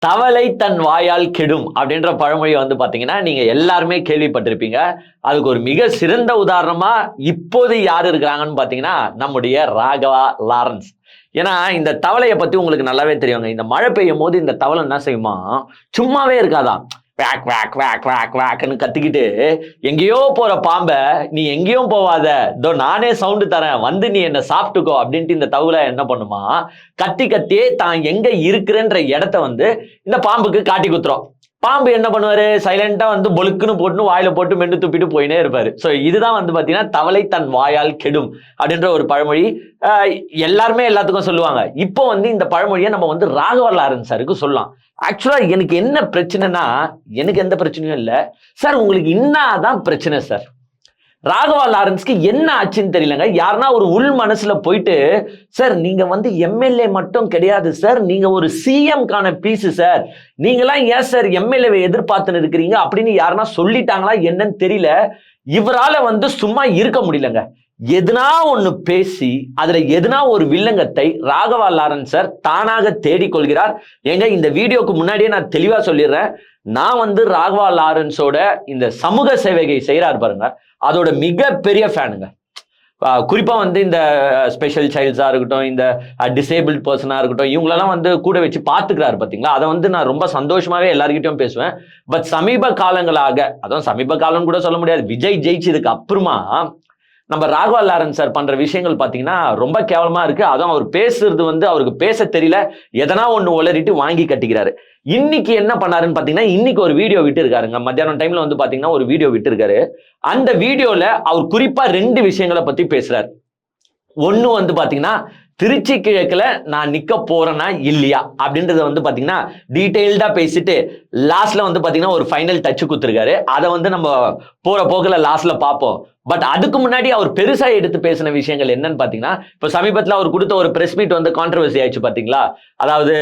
தவளை தன் வாயால் கெடும் அப்படின்ற பழமொழி வந்து பாத்தீங்கன்னா நீங்க எல்லாருமே கேள்விப்பட்டிருப்பீங்க. அதுக்கு ஒரு மிக சிறந்த உதாரணமா இப்போது யார் இருக்கிறாங்கன்னு பாத்தீங்கன்னா நம்முடைய ராகவா லாரன்ஸ். ஏன்னா இந்த தவளையை பத்தி உங்களுக்கு நல்லாவே தெரியுங்க. இந்த மழை பெய்யும் போது இந்த தவளை என்ன செய்யுமா, சும்மாவே இருக்காதான், வேக் வேக் வேக் வேக் வேக்னு கத்திக்கிட்டு எங்கேயோ போற பாம்ப நீ எங்கேயும் போவாத, இதோ நானே சவுண்டு தரேன், வந்து நீ என்ன சாப்பிட்டுக்கோ அப்படின்ட்டு இந்த தவளை என்ன பண்ணுமா, கத்தி கத்தியே தான் எங்க இருக்கிறன்ற இடத்த வந்து இந்த பாம்புக்கு காட்டி குத்துறோம். பாம்பு என்ன பண்ணுவாரு, சைலண்டா வந்து பொழுக்குன்னு போட்டு வாயில போட்டு மென்று துப்பிட்டு போயினே இருப்பாரு. சோ இதுதான் வந்து பாத்தீங்கன்னா தவளை தன் வாயால் கெடும் அப்படின்ற ஒரு பழமொழி. எல்லாருமே எல்லாத்துக்கும் சொல்லுவாங்க. இப்போ வந்து இந்த பழமொழியை நம்ம வந்து ராகவா லாரன்ஸ் சாருக்கு சொல்லலாம். ஆக்சுவலா எனக்கு என்ன பிரச்சனைனா, எனக்கு எந்த பிரச்சனையும் இல்லை சார், உங்களுக்கு என்னதான் பிரச்சனை சார்? ராகவா லாரன்ஸ்க்கு என்ன ஆச்சுன்னு தெரியலங்க. யாருன்னா ஒரு உள் மனசுல போயிட்டு, சார் நீங்க வந்து எம்எல்ஏ மட்டும் கிடையாது சார், நீங்க ஒரு சிஎம் கான பீஸ் சார், நீங்களாம் ஏன் சார் எம்எல்ஏவை எதிர்பார்த்துன்னு இருக்கிறீங்க அப்படின்னு யாருன்னா சொல்லிட்டாங்களா என்னன்னு தெரியல. இவரால வந்து சும்மா இருக்க முடியலங்க. எதுனா ஒண்ணு பேசி அதுல எதுனா ஒரு வில்லங்கத்தை ராகவா லாரன்ஸ் சார் தானாக தேடிக்கொள்கிறார். ஏங்க இந்த வீடியோக்கு முன்னாடியே நான் தெளிவா சொல்லிடுறேன், நான் வந்து ராகவா லாரன்ஸோட இந்த சமூக சேவைகை செய்யறாரு பாருங்க, அதோட மிகப்பெரிய ஃபேனுங்க. குறிப்பா வந்து இந்த ஸ்பெஷல் சைல்ட்ஸா இருக்கட்டும், இந்த டிசேபிள்ட் பர்சனா இருக்கட்டும், இவங்களெல்லாம் வந்து கூட வச்சு பாத்துக்கிறாரு பாத்தீங்களா. அதை வந்து நான் ரொம்ப சந்தோஷமாவே எல்லார்கிட்டயும் பேசுவேன். பட் சமீப காலங்களாக, அதுவும் சமீப காலம் கூட சொல்ல முடியாது, விஜய் ஜெயிச்சதுக்கு அப்புறமா நம்ம ராகவா லாரன்ஸ் சார் பண்ற விஷயங்கள் பாத்தீங்கன்னா ரொம்ப கேவலமா இருக்கு. அதுவும் அவர் பேசுறது வந்து அவருக்கு பேச தெரியல, எதனா ஒண்ணு உளறிட்டு வாங்கி கட்டிக்கிறாரு. இன்னைக்கு என்ன பண்ணாருன்னு பாத்தீங்கன்னா, இன்னைக்கு ஒரு வீடியோ விட்டு இருக்காருங்க. மத்தியானம் டைம்ல வந்து பாத்தீங்கன்னா ஒரு வீடியோ விட்டு இருக்காரு. அந்த வீடியோல அவர் குறிப்பா 2 விஷயங்களை பத்தி பேசுறாரு. ஒண்ணு வந்து பாத்தீங்கன்னா, திருச்சி கிழக்குல நான் நிக்க போறேனா இல்லையா அப்படின்றத வந்து பாத்தீங்கன்னா டீடைல்டா பேசிட்டு லாஸ்ட்ல வந்து பாத்தீங்கன்னா ஒரு ஃபைனல் டச் குத்துருக்காரு. அதை வந்து நம்ம போற போக்குல லாஸ்ட்ல பார்ப்போம். பட் அதுக்கு முன்னாடி அவர் பெருசா எடுத்து பேசின விஷயங்கள் என்னன்னு பாத்தீங்கன்னா, இப்ப சமீபத்துல அவர் கொடுத்த ஒரு பிரஸ் மீட் வந்து கான்ட்ரவர்சி ஆயிடுச்சு பாத்தீங்களா. அதாவது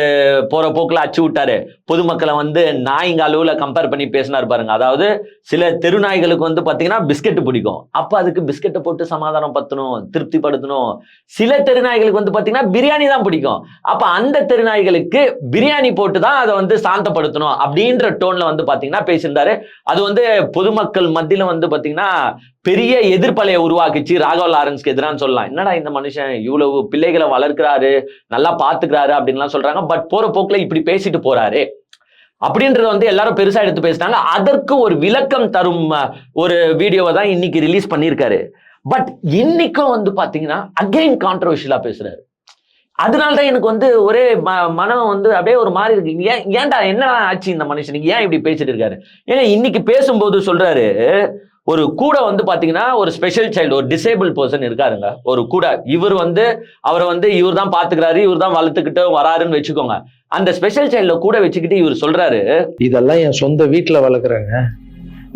போற போக்குல அச்சு விட்டாரு, பொதுமக்களை வந்து நாய்ங்க அளவுல கம்பேர் பண்ணி பேசினார் பாருங்க. அதாவது சில தெருநாய்களுக்கு வந்து பாத்தீங்கன்னா பிஸ்கெட் பிடிக்கும், அப்ப அதுக்கு பிஸ்கெட்டை போட்டு சமாதானம் படுத்தணும், திருப்திப்படுத்தணும். சில தெருநாய்களுக்கு வந்து பாத்தீங்கன்னா பிரியாணி தான் பிடிக்கும், அப்ப அந்த தெருநாய்களுக்கு பிரியாணி போட்டு தான் அதை வந்து சாந்தப்படுத்தணும் அப்படின்ற டோன்ல வந்து பாத்தீங்கன்னா பேசியிருந்தாரு. அது வந்து பொதுமக்கள் மத்தியில வந்து பாத்தீங்கன்னா பெரிய எதிர்ப்பலையை உருவாக்கிச்சு ராகவா லாரன்ஸ்க்கு எதிரான்னு சொல்லலாம். என்னடா இந்த மனுஷன் இவ்வளவு பிள்ளைகளை வளர்க்கிறாரு, நல்லா பாத்துக்கிறாரு அப்படின்லாம் சொல்றாங்க, பட் போற போக்குல இப்படி பேசிட்டு போறாரு அப்படின்றத வந்து எல்லாரும் பெருசா எடுத்து பேசினாங்க. அதற்கு ஒரு விளக்கம் தரும் ஒரு வீடியோவை தான் இன்னைக்கு ரிலீஸ் பண்ணியிருக்காரு. பட் இன்னைக்கும் வந்து பாத்தீங்கன்னா அகைன் கான்ட்ரவர்ஷியலா பேசுறாரு. அதனாலதான் எனக்கு வந்து ஒரே மனம் வந்து அப்படியே ஒரு மாதிரி இருக்கு. ஏன்டா என்ன ஆச்சு இந்த மனுஷனுக்கு, ஏன் இப்படி பேசிட்டு இருக்காரு? ஏன்னா இன்னைக்கு பேசும்போது சொல்றாரு, ஒரு கூட வந்து பாத்தீங்கன்னா ஒரு ஸ்பெஷல் சைல்டு, ஒரு டிசேபிள் பர்சன் இருக்காருங்க, ஒரு கூட. இவர் வந்து அவரை வந்து இவர் தான் பாத்துக்கிறாரு, இவர் தான் வளர்த்துக்கிட்டு வராருன்னு வச்சுக்கோங்க. அந்த ஸ்பெஷல் சைல்ட கூட வச்சுக்கிட்டு இவர் சொல்றாரு, இதெல்லாம் என் சொந்த வீட்டுல வளர்க்குறேங்க,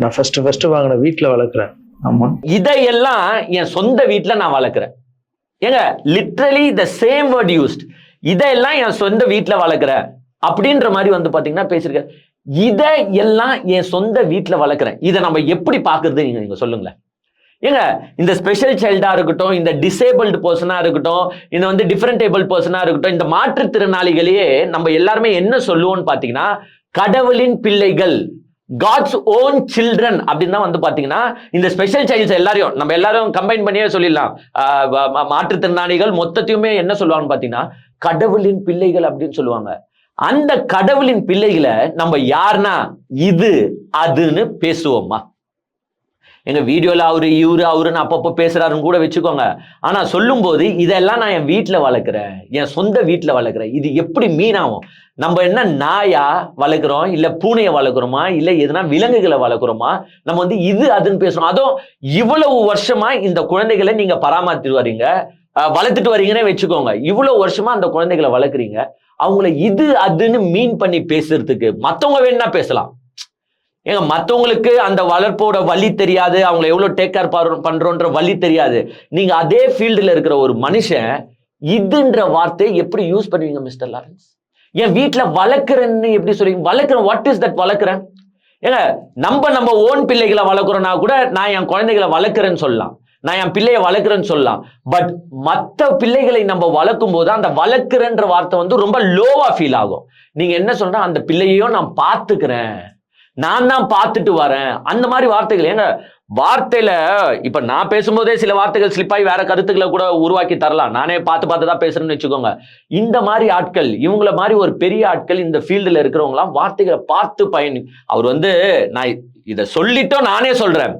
நான் ஃபர்ஸ்ட் வாங்கின வீட்டுல வளர்க்குறேன். ஆமா, இதையெல்லாம் என் சொந்த வீட்டுல நான் வளர்க்குறேன். ஏங்க literally the same word used. இதெல்லாம் என் சொந்த வீட்டுல வளர்க்குறேன் அப்படின்ற மாதிரி வந்து பாத்தீங்கன்னா பேசிருக்காரு. இதை எல்லாம் என் சொந்த வீட்டுல வளர்க்குறேன், இதை நம்ம எப்படி பாக்குறது நீங்க சொல்லுங்களேன். ஏங்க இந்த ஸ்பெஷல் சைல்டா இருக்கட்டும், இந்த டிசேபிள்டு பர்சனா இருக்கட்டும், இந்த வந்து டிஃபரண்டேபிள் பர்சனா இருக்கட்டும், இந்த மாற்றுத்திறனாளிகளையே நம்ம எல்லாருமே என்ன சொல்லுவோம்னு பாத்தீங்கன்னா கடவுளின் பிள்ளைகள், காட்ஸ் ஓன் சில்ட்ரன் அப்படின்னு தான் வந்து பாத்தீங்கன்னா இந்த ஸ்பெஷல் சைல்ட்ஸ் எல்லாரையும் நம்ம எல்லாரும் கம்பைன் பண்ணியே சொல்லிடலாம். மாற்றுத்திறனாளிகள் மொத்தத்தையுமே என்ன சொல்லுவாங்கன்னு பாத்தீங்கன்னா கடவுளின் பிள்ளைகள் அப்படின்னு சொல்லுவாங்க. அந்த கடவுளின் பிள்ளைகளை நம்ம யாருன்னா இது அதுன்னு பேசுவோமா? எங்க வீடியோல அவரு இவரு அவருன்னு அப்பப்போ பேசுறாருன்னு கூட வச்சுக்கோங்க. ஆனா சொல்லும் போது இதெல்லாம் நான் என் வீட்டுல வளர்க்குறேன், என் சொந்த வீட்டுல வளர்க்குறேன், இது எப்படி மீன் ஆகும்? நம்ம என்ன நாயா வளர்க்குறோம், இல்ல பூனையை வளர்க்குறோமா, இல்ல எதுனா விலங்குகளை வளர்க்குறோமா? நம்ம வந்து இது அதுன்னு பேசுறோம். அதுவும் இவ்வளவு வருஷமா இந்த குழந்தைகளை நீங்க பராமரித்து வரீங்க, வளர்த்துட்டு வரீங்கன்னே வச்சுக்கோங்க. இவ்வளவு வருஷமா அந்த குழந்தைகளை வளர்க்குறீங்க, அவங்கள இது அதுன்னு மீன் பண்ணி பேசுறதுக்கு மத்தவங்க வேணா பேசலாம். ஏங்க மத்தவங்களுக்கு அந்த வளர்ப்போட வலி தெரியாது, அவங்களை எவ்வளவு டேக் கேர் பண்றோன்ற வலி தெரியாது. நீங்க அதே ஃபீல்டுல இருக்கிற ஒரு மனுஷன் இதுன்ற வார்த்தையை எப்படி யூஸ் பண்ணுவீங்க மிஸ்டர் லாரன்ஸ்? என் வீட்டுல வளர்க்குறேன்னு எப்படி சொல்லுவீங்க? வளர்க்குறேன், வாட் இஸ் தட் வளர்க்குறேன்? ஏங்க நம்ம ஓன் பிள்ளைகளை வளர்க்குறோம்னா கூட நான் என் குழந்தைகளை வளர்க்குறேன்னு சொல்லலாம். நான் என் பிள்ளைய வளர்க்குறேன்னு சொல்லலாம். பட் மற்ற பிள்ளைகளை நம்ம வளர்க்கும் போது அந்த வளர்க்குறன்ற வார்த்தை வந்து ரொம்ப லோவா ஃபீல் ஆகும். நீங்க என்ன சொல்ற, அந்த பிள்ளையையும் நான் பார்த்துக்கிறேன், நான் தான் பார்த்துட்டு வரேன், அந்த மாதிரி வார்த்தைகள். ஏங்க வார்த்தையில இப்ப நான் பேசும்போதே சில வார்த்தைகள் ஸ்லிப்பாகி வேற கருத்துக்களை கூட உருவாக்கி தரலாம். நானே பார்த்து தான் பேசுறேன்னு வச்சுக்கோங்க. இந்த மாதிரி ஆட்கள், இவங்கள மாதிரி ஒரு பெரிய ஆட்கள் இந்த ஃபீல்டுல இருக்கிறவங்களாம் வார்த்தைகளை பார்த்து அவர் வந்து, நான் இதை சொல்லிட்டோம், நானே சொல்றேன்,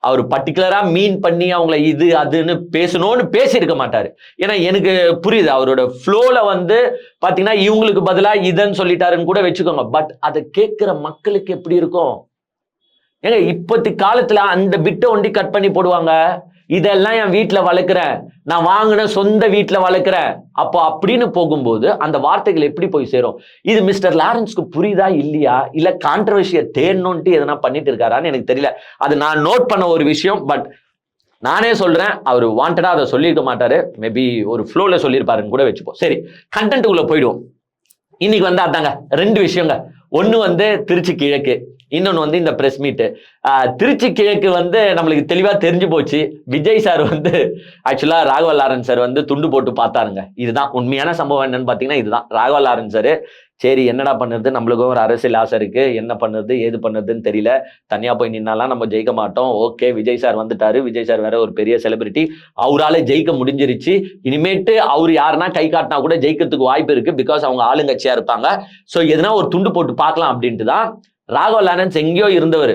அவர் பர்டிகுலரா மீன் பண்ணி அவங்கள இது அதுன்னு பேசணும்னு பேசியிருக்க மாட்டாரு. ஏன்னா எனக்கு புரியுது அவரோட ஃப்ளோல வந்து பாத்தீங்கன்னா இவங்களுக்கு பதிலா இதன்னு சொல்லிட்டாருன்னு கூட வச்சுக்கோங்க. பட் அதை கேட்கிற மக்களுக்கு எப்படி இருக்கும்? ஏங்க இப்பத்தி காலத்துல அந்த பிட்டை ஒண்டி கட் பண்ணி போடுவாங்க. இதெல்லாம் என் வீட்டுல வளர்க்குறேன், நான் வாங்கின சொந்த வீட்டுல வளர்க்குறேன் அப்போ அப்படின்னு போகும்போது அந்த வார்த்தைகள் எப்படி போய் சேரும்? இது மிஸ்டர் லாரன்ஸ்க்கு புரியுதா இல்லையா, இல்ல கான்ட்ரவர்சியை தேடணும்ட்டு எதனா பண்ணிட்டு இருக்காரான்னு எனக்கு தெரியல. அது நான் நோட் பண்ண ஒரு விஷயம். பட் நானே சொல்றேன், அவர் வாண்டடா அதை சொல்லியிருக்க மாட்டாரு, மேபி ஒரு ஃப்ளோல சொல்லியிருப்பாருன்னு கூட வச்சுப்போம். சரி, கண்டென்ட்டுக்குள்ள போயிடுவோம். இன்னைக்கு வந்து அதாங்க 2 விஷயங்க. ஒண்ணு வந்து திருச்சி கிழக்கு, இன்னொன்னு வந்து இந்த பிரஸ் மீட். திருச்சி கிழக்கு வந்து நம்மளுக்கு தெளிவா தெரிஞ்சு போச்சு. விஜய் சார் வந்து ஆக்சுவலா ராகவ லாரன்ஸ் சார் வந்து துண்டு போட்டு பார்த்தாருங்க. இதுதான் உண்மையான சம்பவம். என்னன்னு பாத்தீங்கன்னா இதுதான். ராகவ லாரன்ஸ் சார் சரி என்னடா பண்ணுறது, நம்மளுக்கும் ஒரு அரசியல் ஆசை இருக்கு, என்ன பண்ணுறது ஏது பண்ணுறதுன்னு தெரியல, தனியா போய் நின்னாலாம் நம்ம ஜெயிக்க மாட்டோம். ஓகே, விஜய் சார் வந்துட்டாரு, விஜய் சார் வேற ஒரு பெரிய செலிபிரிட்டி, அவரால ஜெயிக்க முடிஞ்சிருச்சு. இனிமேட்டு அவர் யாருன்னா கை காட்டினா கூட ஜெயிக்கிறதுக்கு வாய்ப்பு இருக்கு, பிகாஸ் அவங்க ஆளுங்கட்சியா இருப்பாங்க. ஸோ எதுனா ஒரு துண்டு போட்டு பார்க்கலாம் அப்படின்ட்டு தான். ராகவ லாரன்ஸ் எங்கேயோ இருந்தவர்,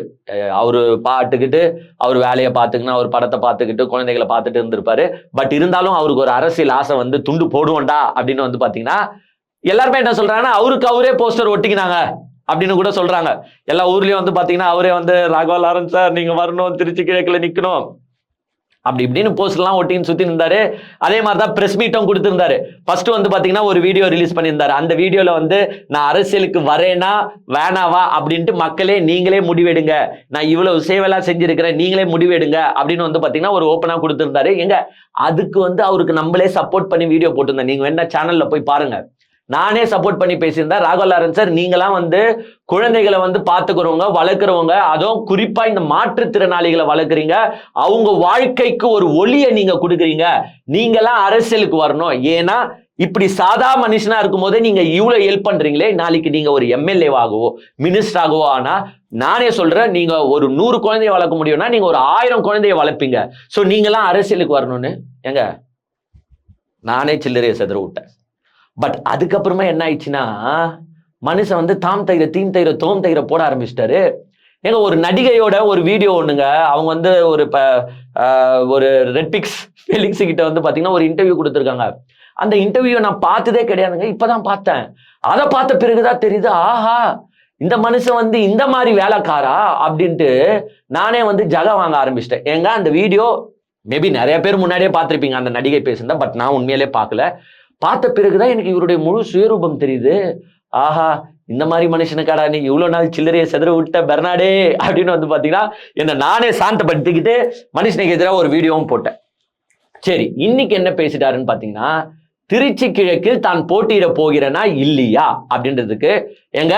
அவரு பாட்டுக்கிட்டு அவர் வேலையை பார்த்துக்கினா அவர் படத்தை பார்த்துக்கிட்டு குழந்தைகளை பார்த்துட்டு இருந்திருப்பாரு. பட் இருந்தாலும் அவருக்கு ஒரு அரசியல் ஆசை வந்து துண்டு போடுவோண்டா அப்படின்னு வந்து பாத்தீங்கன்னா எல்லாருமே என்ன சொல்றாங்கன்னா அவருக்கு அவரே போஸ்டர் ஒட்டிக்கினாங்க அப்படின்னு கூட சொல்றாங்க. எல்லா ஊர்லயும் வந்து பாத்தீங்கன்னா அவரே வந்து ராகவ லாரன்ஸ் சார் நீங்க வரணும், திருச்சி கிழக்குல நிக்கணும் அப்படி இப்படின்னு போஸ்டர்லாம் ஒட்டின்னு சுத்தி இருந்தாரு. அதே மாதிரிதான் பிரஸ் மீட்டும் கொடுத்திருந்தாரு. ஃபர்ஸ்ட் வந்து பாத்தீங்கன்னா ஒரு வீடியோ ரிலீஸ் பண்ணியிருந்தாரு. அந்த வீடியோல வந்து நான் அரசியலுக்கு வரேனா வேணாவா அப்படின்ட்டு மக்களே நீங்களே முடிவெடுங்க, நான் இவ்வளவு சேவைலாம் செஞ்சிருக்கிறேன், நீங்களே முடிவெடுங்க அப்படின்னு வந்து பாத்தீங்கன்னா ஒரு ஓப்பனா கொடுத்திருந்தாரு. எங்க அதுக்கு வந்து அவருக்கு நம்மளே சப்போர்ட் பண்ணி வீடியோ போட்டிருந்தேன். நீங்க வேணா சேனல்ல போய் பாருங்க. நானே சப்போர்ட் பண்ணி பேசியிருந்தேன். ராகவ லாரன்ஸ் சார் நீங்களாம் வந்து குழந்தைகளை வந்து பார்த்துக்கிறவங்க, வளர்க்குறவங்க, அதுவும் குறிப்பா இந்த மாற்றுத்திறனாளிகளை வளர்க்குறீங்க, அவங்க வாழ்க்கைக்கு ஒரு ஒளியை நீங்க கொடுக்குறீங்க, நீங்களாம் அரசியலுக்கு வரணும். ஏன்னா இப்படி சாதா மனுஷனா இருக்கும் போதே நீங்க இவ்வளவு ஹெல்ப் பண்றீங்களே, நாளைக்கு நீங்க ஒரு எம்எல்ஏவாகவோ மினிஸ்டராகவோ ஆனா நானே சொல்றேன், நீங்க ஒரு 100 குழந்தைய வளர்க்க முடியும்னா நீங்க ஒரு 1000 குழந்தைய வளர்ப்பீங்க. ஸோ நீங்களாம் அரசியலுக்கு வரணும்னு எங்க நானே சில்லறையை செதற விட்டேன். பட் அதுக்கப்புறமா என்ன ஆயிடுச்சுன்னா மனுஷன் வந்து தாம் தயிர தீம் தயிர தோம் தயிர போட ஆரம்பிச்சிட்டாரு. ஏங்க ஒரு நடிகையோட ஒரு வீடியோ ஒண்ணுங்க, அவங்க வந்து ஒரு ரெட்பிக்ஸ் ஃபெலிக்ஸ் கிட்ட வந்து பாத்தீங்கன்னா ஒரு இன்டர்வியூ கொடுத்துருக்காங்க. அந்த இன்டர்வியூ நான் பார்த்ததே கிடையாதுங்க, இப்பதான் பார்த்தேன். அதை பார்த்த பிறகுதான் தெரியுது, ஆஹா இந்த மனுஷன் வந்து இந்த மாதிரி வேலைக்காரா அப்படின்ட்டு நானே வந்து ஜகா வாங்க ஆரம்பிச்சிட்டேன். ஏங்க அந்த வீடியோ மேபி நிறைய பேர் முன்னாடியே பார்த்திருப்பீங்க அந்த நடிகை பேசுனத, பட் நான் உண்மையிலே பார்க்கல. பார்த்த பிறகுதான் எனக்கு இவருடைய முழு சுயரூபம் தெரியுது. ஆஹா இந்த மாதிரி மனுஷனுக்காடா நீ இவ்வளவு நாள் சில்லறையை செதற விட்ட பெர்னாடே அப்படின்னு வந்து பாத்தீங்கன்னா என்ன நானே சாந்தப்படுத்திக்கிட்டு மனுஷனுக்கு எதிராக ஒரு வீடியோவும் போட்டேன். சரி, இன்னைக்கு என்ன பேசிட்டாருன்னு பாத்தீங்கன்னா திருச்சி கிழக்கில் தான் போட்டியிட போகிறேனா இல்லையா அப்படின்றதுக்கு எங்க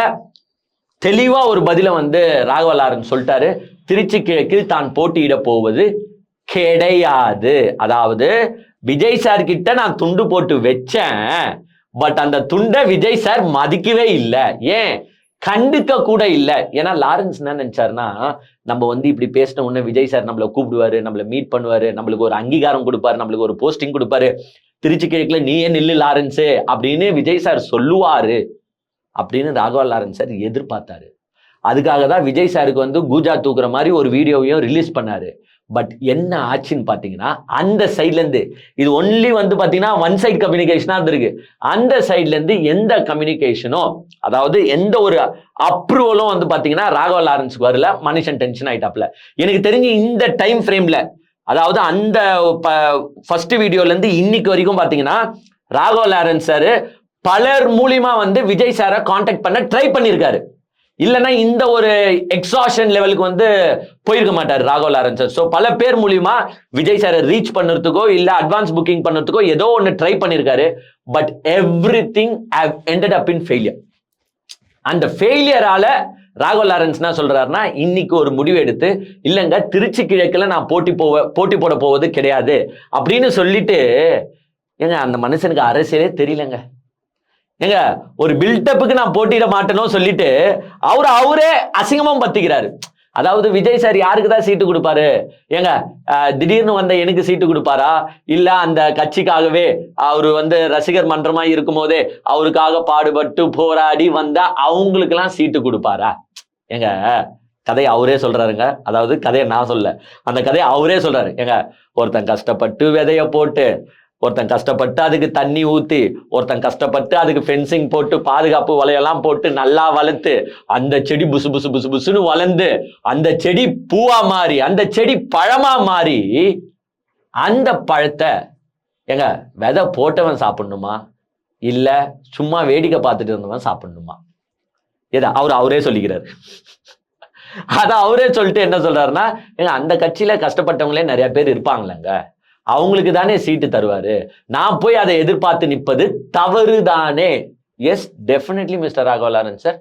தெளிவா ஒரு பதில வந்து ராகவ லாரன்ஸ் சொல்லிட்டாரு. திருச்சி கிழக்கில் தான் போட்டியிட போவது கிடையாது. அதாவது விஜய் சார் கிட்ட நான் துண்டு போட்டு வச்சேன், பட் அந்த துண்டை விஜய் சார் மதிக்கவே இல்லை, ஏன் கண்டுக்க கூட இல்லை. ஏன்னா லாரன்ஸ் என்ன நினைச்சாருன்னா நம்ம வந்து இப்படி பேசின உடனே விஜய் சார் நம்மளை கூப்பிடுவாரு, நம்மளை மீட் பண்ணுவாரு, நம்மளுக்கு ஒரு அங்கீகாரம் கொடுப்பாரு, நம்மளுக்கு ஒரு போஸ்டிங் கொடுப்பாரு, திருச்சி கிழக்குல நீ ஏன் நில்லு லாரன்ஸு அப்படின்னு விஜய் சார் சொல்லுவாரு அப்படின்னு ராகவ லாரன்ஸ் சார் எதிர்பார்த்தாரு. அதுக்காக தான் விஜய் சாருக்கு வந்து கூஜா தூக்குற மாதிரி ஒரு வீடியோவையும் ரிலீஸ் பண்ணாரு. பட் என்ன ஆச்சுன்னு பாத்தீங்கன்னா அந்த சைட்ல இருந்து இது ஒன்லி வந்து பாத்தீங்கன்னா ஒன் சைட் கம்யூனிகேஷனா இருந்திருக்கு. அந்த சைட்ல இருந்து எந்த கம்யூனிகேஷனும், அதாவது எந்த ஒரு அப்ரூவலும் வந்து பாத்தீங்கன்னா ராகவ லாரன்ஸ்க்கு வரல. மனுஷன் டென்ஷன் ஆயிட்டாப்ல. எனக்கு தெரிஞ்சு இந்த டைம் ஃப்ரேம்ல, அதாவது அந்த ஃபர்ஸ்ட் வீடியோல இருந்து இன்னைக்கு வரைக்கும் பாத்தீங்கன்னா ராகவ லாரன்ஸ் சார் பலர் மூலியமா வந்து விஜய் சாரை கான்டாக்ட் பண்ண ட்ரை பண்ணியிருக்காரு. இல்லைன்னா இந்த ஒரு எக்ஸாஷன் லெவலுக்கு வந்து போயிருக்க மாட்டார் ராகவ லாரன்ஸ் சார். ஸோ பல பேர் மூலியமா விஜய் சாரை ரீச் பண்ணுறதுக்கோ இல்லை அட்வான்ஸ் புக்கிங் பண்ணுறதுக்கோ ஏதோ ஒன்று ட்ரை பண்ணியிருக்காரு. But everything have ended up in failure. அந்த ஃபெயிலியரால ராகவ லாரன்ஸ் என்ன சொல்றாருன்னா, இன்னைக்கு ஒரு முடிவு எடுத்து, இல்லைங்க திருச்சி கிழக்குல நான் போட்டி போட போவது கிடையாது அப்படின்னு சொல்லிட்டு, ஏங்க அந்த மனுஷனுக்கு அரசியலே தெரியலங்க. ஏங்க ஒரு பில்டப்புக்கு நான் போட்டியிட மாட்டேனோ சொல்லிட்டு அவரே அசிங்கமும் பத்திக்கிறாரு. அதாவது விஜய் சார் யாருக்கு தான் சீட்டு கொடுப்பாரு? ஏங்க திடீர்னு வந்த எனக்கு சீட்டு கொடுப்பாரா? இல்ல அந்த கட்சிக்காகவே அவரு ரசிகர் மன்றமா இருக்கும் போதே அவருக்காக பாடுபட்டு போராடி வந்தா அவங்களுக்கு எல்லாம் சீட்டு கொடுப்பாரா? ஏங்க கதையை அவரே சொல்றாருங்க. அதாவது கதையை நான் சொல்ல, அந்த கதையை அவரே சொல்றாரு. ஏங்க ஒருத்தன் கஷ்டப்பட்டு விதைய போட்டு, ஒருத்தன் கஷ்டப்பட்டு அதுக்கு தண்ணி ஊத்தி, ஒருத்தன் கஷ்டப்பட்டு அதுக்கு ஃபென்சிங் போட்டு பாதுகாப்பு வலையெல்லாம் போட்டு நல்லா வளர்த்து, அந்த செடி புசு புசு புசு புசுன்னு வளர்ந்து, அந்த செடி பூவா மாறி, அந்த செடி பழமா மாறி, அந்த பழத்தை ஏங்க விதை போட்டவன் சாப்பிடணுமா, இல்ல சும்மா வேடிக்கை பார்த்துட்டு இருந்தவன் சாப்பிடணுமா? ஏதா அவரே சொல்லிக்கிறாரு. அதான் அவரே சொல்லிட்டு என்ன சொல்றாருன்னா, ஏங்க அந்த கட்சியில கஷ்டப்பட்டவங்களே நிறைய பேர் இருப்பாங்களேங்க, அவங்களுக்கு தானே சீட்டு தருவாரு, நான் போய் அதை எதிர்பார்த்து நிற்பது தவறு தானே? Yes, definitely mister Raghava Lawrence sir,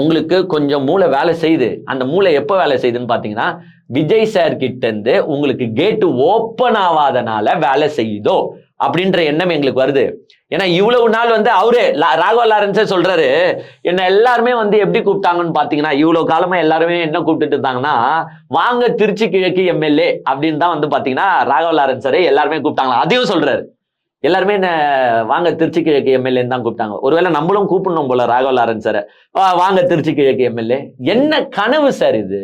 உங்களுக்கு கொஞ்சம் மூளை வேலை செய்யுது. அந்த மூளை எப்போ வேலை செய்யுதுன்னு பார்த்தீங்கன்னா, விஜய் சார் கிட்ட இருந்து உங்களுக்கு கேட்டு ஓப்பன் ஆகாதனால வேலை செய்யுதோ அப்படின்ற எண்ணம் எங்களுக்கு வருது. ஏன்னா இவ்வளவு நாள் அவரே ராகவ லாரன்ஸே சொல்றாரு, என்ன எல்லாருமே எப்படி கூப்பிட்டாங்கன்னு பாத்தீங்கன்னா, இவ்வளவு காலமா எல்லாருமே என்ன கூப்பிட்டு இருந்தாங்கன்னா, வாங்க திருச்சி கிழக்கு எம்எல்ஏ அப்படின்னு தான் பாத்தீங்கன்னா ராகவ லாரன்ஸரே எல்லாருமே கூப்பிட்டாங்களா. அதையும் சொல்றாரு, எல்லாருமே என்ன வாங்க திருச்சி கிழக்கு எம்எல்ஏன்னு தான் கூப்பிட்டாங்க. ஒருவேளை நம்மளும் கூப்பிடணும் போல ராகவ லாரன்ஸரை, வாங்க திருச்சி கிழக்கு எம்எல்ஏ. என்ன கனவு சார் இது?